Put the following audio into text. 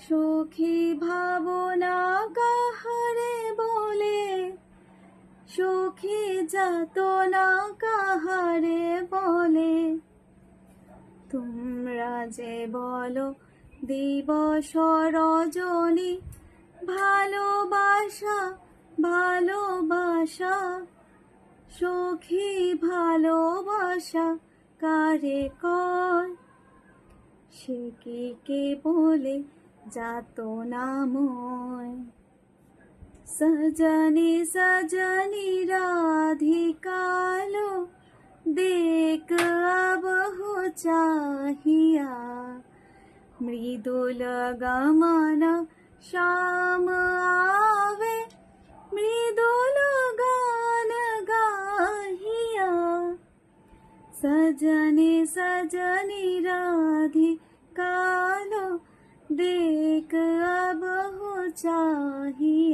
সখী ভাবনা কাহারে বলে, সখী যাতনা কাহারে বলে। তোমরা যে বলো দিবস রজনী, ভালোবাসা ভালোবাসা। সখী ভালোবাসা কারে কয়, সে কি কে বলে যাতনাময়। সজনী সজনী রাধিকা লো, দেখ अब हो चाहिया। मृदुल गमन श्याम आवे, मृदुल गान गाहिया। सजनी सजनी राधिका लो, देख अब हो चाहिया।